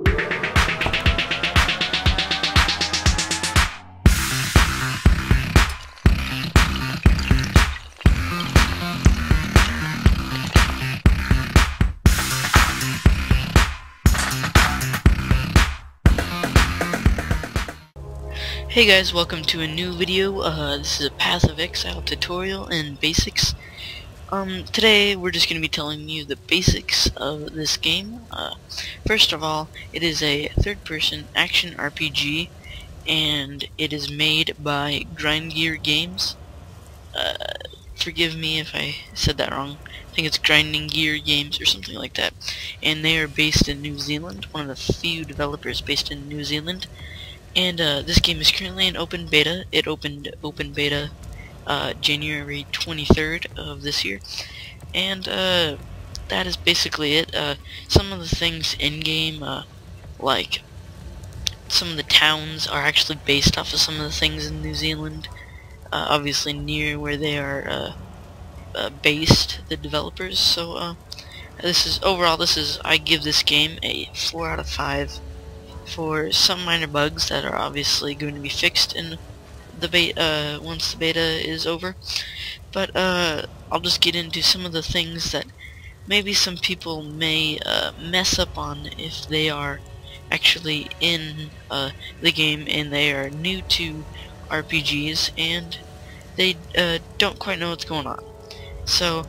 Hey guys, welcome to a new video. This is a Path of Exile tutorial and basics. Today we're just going to be telling you the basics of this game. First of all, it is a third-person action RPG, and it is made by Grind Gear Games. Forgive me if I said that wrong. I think it's Grinding Gear Games or something like that. And they are based in New Zealand, one of the few developers based in New Zealand. And this game is currently in open beta. It opened open beta January 23rd of this year. And that is basically it. Some of the things in-game, like some of the towns are actually based off of some of the things in New Zealand. Obviously near where they are based, the developers. So I give this game a 4 out of 5. For some minor bugs that are obviously going to be fixed in the beta once the beta is over. But I'll just get into some of the things that maybe some people may mess up on if they are actually in the game and they are new to RPGs and they don't quite know what's going on. So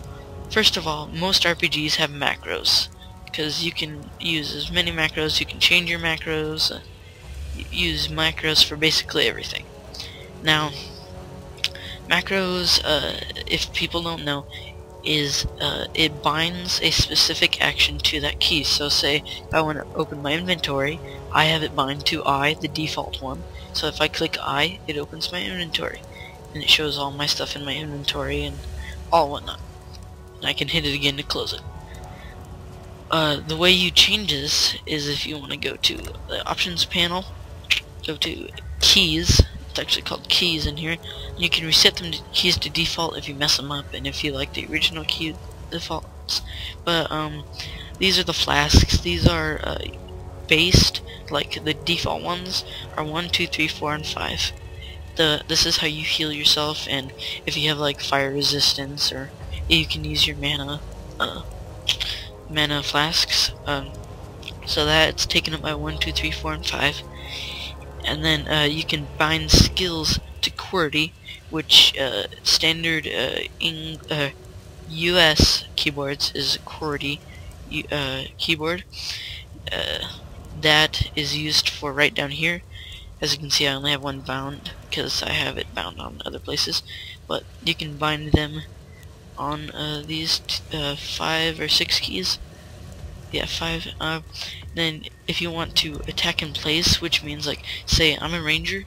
first of all, most RPGs have macros, because you can use as many macros, you can change your macros, use macros for basically everything. Now, macros, if people don't know, is it binds a specific action to that key. So say if I want to open my inventory, I have it bind to I, the default one. So if I click I, it opens my inventory, and it shows all my stuff in my inventory and all whatnot. And I can hit it again to close it. The way you change this is if you want to go to the options panel, go to keys. It's actually called keys in here. You can reset them to keys to default if you mess them up and if you like the original key defaults. But these are the flasks. These are based, like the default ones are 1, 2, 3, 4, and 5. This is how you heal yourself, and if you have like fire resistance, or you can use your mana flasks, so that it's taken up by 1, 2, 3, 4, and 5. And then you can bind skills to QWERTY, which standard US keyboards is QWERTY keyboard. That is used for right down here. As you can see, I only have one bound because I have it bound on other places, but you can bind them on these 5 or 6 keys. Yeah, 5. Then if you want to attack in place, which means, like, say I'm a ranger,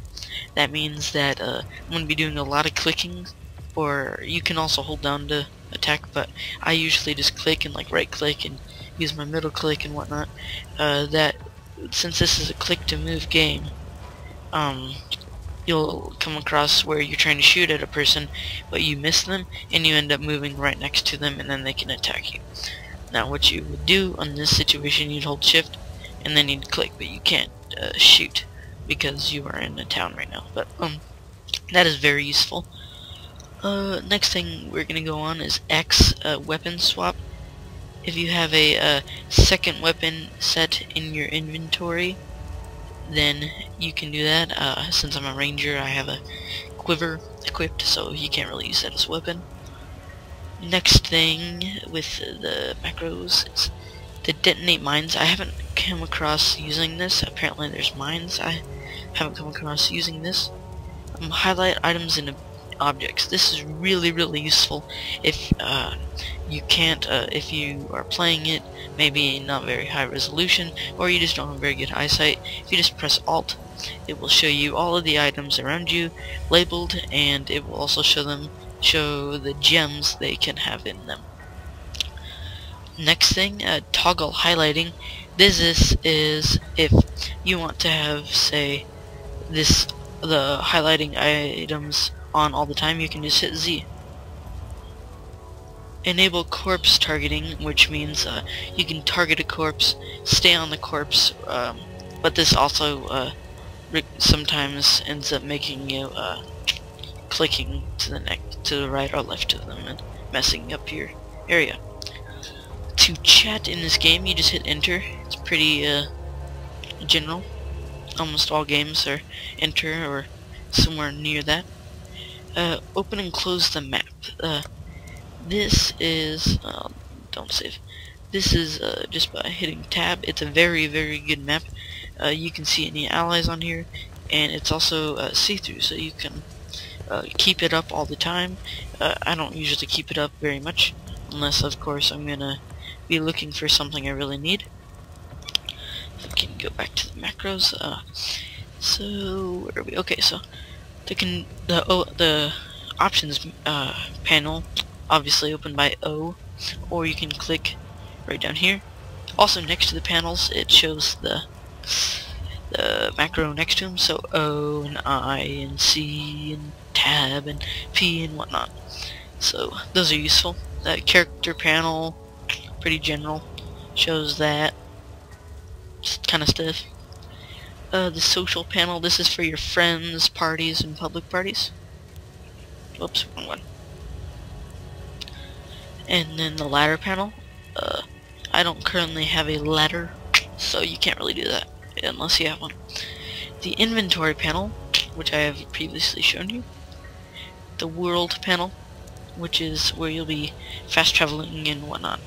that means that I'm going to be doing a lot of clicking, or you can also hold down to attack, but I usually just click and like right click and use my middle click and whatnot. That since this is a click to move game, you'll come across where you're trying to shoot at a person, but you miss them, and you end up moving right next to them, and then they can attack you. Now, what you would do on this situation, you'd hold shift, and then you'd click, but you can't shoot, because you are in a town right now. But, that is very useful. Next thing we're gonna go on is X, weapon swap. If you have a second weapon set in your inventory, then you can do that. Since I'm a ranger, I have a quiver equipped, so you can't really use that as a weapon. Next thing with the macros is the detonate mines. I haven't come across using this. Apparently there's mines. I haven't come across using this. Highlight items in objects. This is really useful if you can't, if you are playing it maybe not very high resolution, or you just don't have very good eyesight. If you just press Alt, it will show you all of the items around you labeled, and it will also show the gems they can have in them. Next thing, toggle highlighting. This is if you want to have, say, the highlighting items on all the time, you can just hit Z. enable corpse targeting, which means you can target a corpse, stay on the corpse, but this also sometimes ends up making you clicking to the right or left of them and messing up your area. To chat in this game, you just hit enter. It's pretty general. Almost all games are enter or somewhere near that. Open and close the map. This is don't save. This is just by hitting tab. It's a very, very good map. You can see any allies on here, and it's also see-through, so you can keep it up all the time. I don't usually keep it up very much, unless of course I'm gonna be looking for something I really need. So we can go back to the macros. So where are we? Okay, so the options panel, obviously opened by O, or you can click right down here. Also next to the panels it shows the macro next to them, so O and I and C and tab and P and whatnot. So those are useful. That character panel, pretty general, shows that kind of stuff. The social panel, this is for your friends, parties, and public parties. Whoops, wrong one. And then the ladder panel. I don't currently have a ladder, so you can't really do that unless you have one. The inventory panel, which I have previously shown you. The world panel, which is where you'll be fast traveling and whatnot.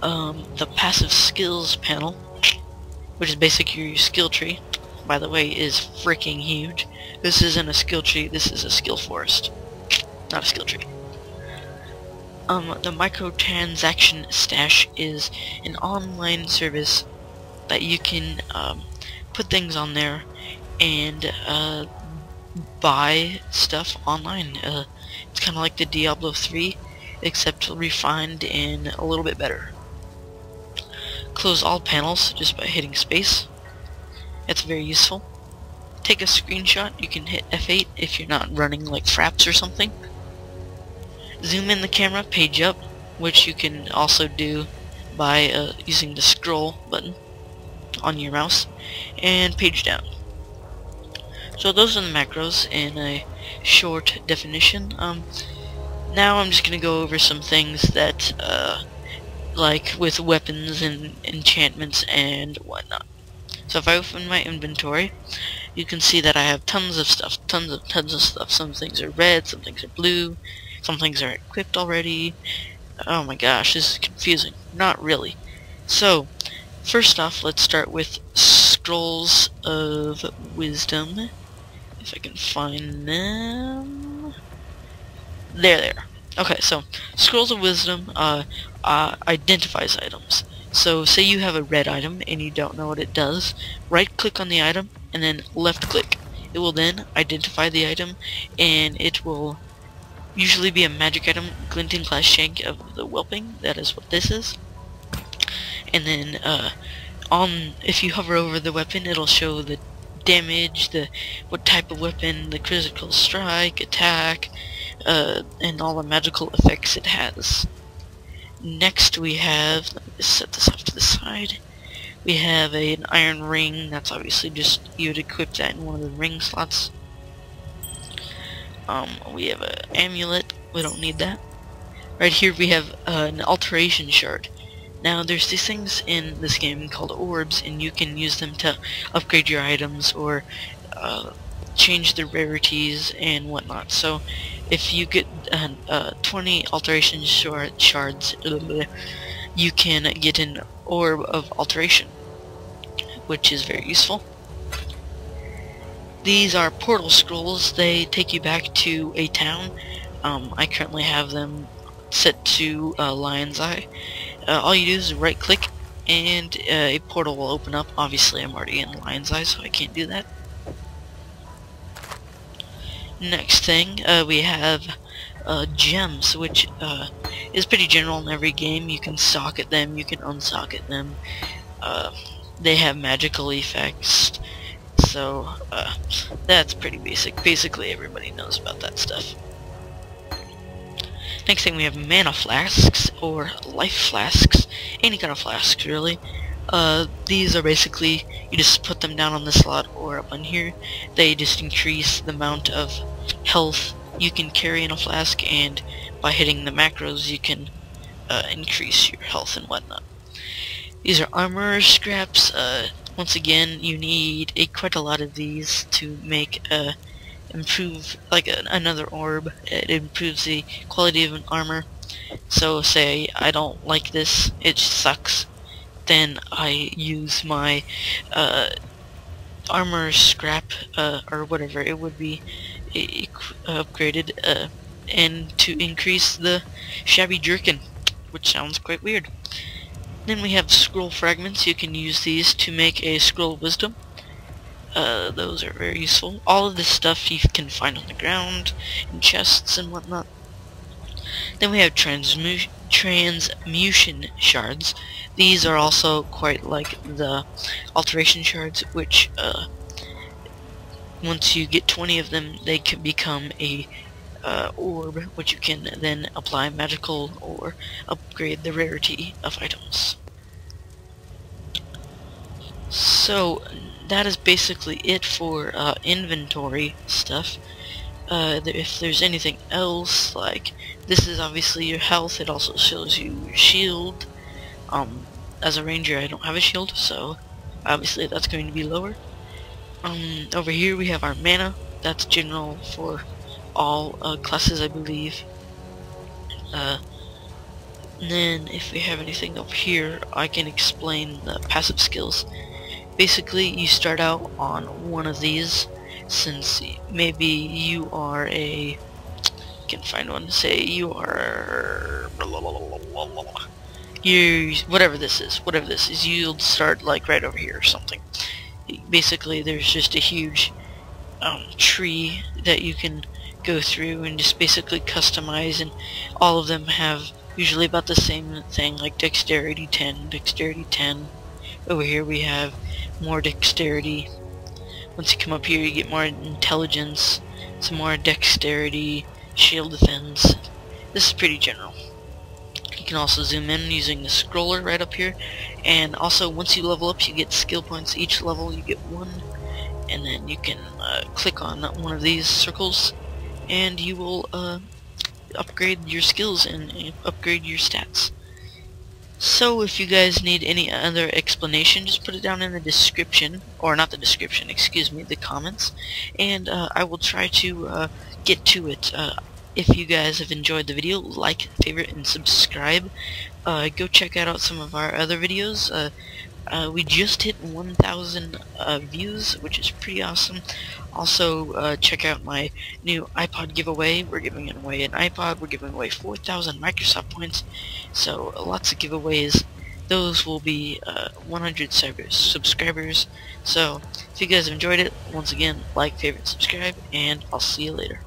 The passive skills panel, which is basically your skill tree, by the way, is freaking huge. This isn't a skill tree, this is a skill forest, not a skill tree. The microtransaction stash is an online service that you can put things on there and buy stuff online. It's kind of like the Diablo 3, except refined and a little bit better. Close all panels just by hitting space. It's very useful. Take a screenshot. You can hit F8 if you're not running like Fraps or something. Zoom in the camera, page up, which you can also do by using the scroll button on your mouse, and page down. So those are the macros in a short definition. Now I'm just gonna go over some things that like with weapons and enchantments and whatnot. So if I open my inventory, you can see that I have tons of stuff, tons of stuff. Some things are red, some things are blue, some things are equipped already. Oh my gosh, this is confusing. Not really. So, first off, let's start with Scrolls of Wisdom. If I can find them. There. Okay, so Scrolls of Wisdom identifies items. So say you have a red item and you don't know what it does, right click on the item and then left click. It will then identify the item, and it will usually be a magic item, Glinting Glass Shank of the Whelping. That is what this is. And then if you hover over the weapon, it'll show the damage, what type of weapon, the critical strike, attack, and all the magical effects it has. Next we have, let me just set this off to the side, we have an iron ring. That's obviously just, you would equip that in one of the ring slots. We have an amulet, we don't need that. Right here we have an alteration shard. Now there's these things in this game called orbs, and you can use them to upgrade your items or change the rarities and whatnot. So if you get 20 alteration shards, you can get an orb of alteration, which is very useful. These are portal scrolls. They take you back to a town. I currently have them set to Lion's Eye. All you do is right click and a portal will open up. Obviously I'm already in Lion's Eye, so I can't do that. Next thing, we have gems, which is pretty general in every game. You can socket them, you can unsocket them. They have magical effects, so that's pretty basic. Basically everybody knows about that stuff. Next thing we have mana flasks, or life flasks, any kind of flasks really. These are basically, you just put them down on the slot or up on here. They just increase the amount of health you can carry in a flask, and by hitting the macros you can increase your health and whatnot. These are armor scraps. Once again, you need quite a lot of these to make improve like another orb. It improves the quality of an armor. So say I don't like this, it sucks, then I use my armor scrap or whatever it would be upgraded and to increase the shabby jerkin, which sounds quite weird. Then we have scroll fragments. You can use these to make a scroll of wisdom. Those are very useful. All of this stuff you can find on the ground, in chests and whatnot. Then we have transmutation shards. These are also quite like the alteration shards, which once you get 20 of them, they can become a orb, which you can then apply magical or upgrade the rarity of items. So that is basically it for inventory stuff. If there's anything else, like this is obviously your health, it also shows you your shield. As a ranger I don't have a shield, so obviously that's going to be lower. Over here we have our mana. That's general for all classes, I believe. And then if we have anything up here, I can explain the passive skills. Basically, you start out on one of these, since maybe you are a... can find one. Say you are... you... whatever this is, you'll start like right over here or something. Basically, there's just a huge tree that you can go through and just basically customize, and all of them have usually about the same thing, like dexterity 10, dexterity 10. Over here we have more dexterity. Once you come up here you get more intelligence, some more dexterity, shield defense. This is pretty general. You can also zoom in using the scroller right up here, and also once you level up you get skill points. Each level you get one, and then you can click on one of these circles and you will upgrade your skills and upgrade your stats. So if you guys need any other explanation, just put it down in the description, or not the description, excuse me, the comments, and I will try to get to it. If you guys have enjoyed the video, like, favorite, and subscribe. Go check out some of our other videos. We just hit 1,000 views, which is pretty awesome. Also, check out my new iPod giveaway. We're giving away an iPod. We're giving away 4,000 Microsoft points. So, lots of giveaways. Those will be 100 subscribers. So, if you guys have enjoyed it, once again, like, favorite, subscribe, and I'll see you later.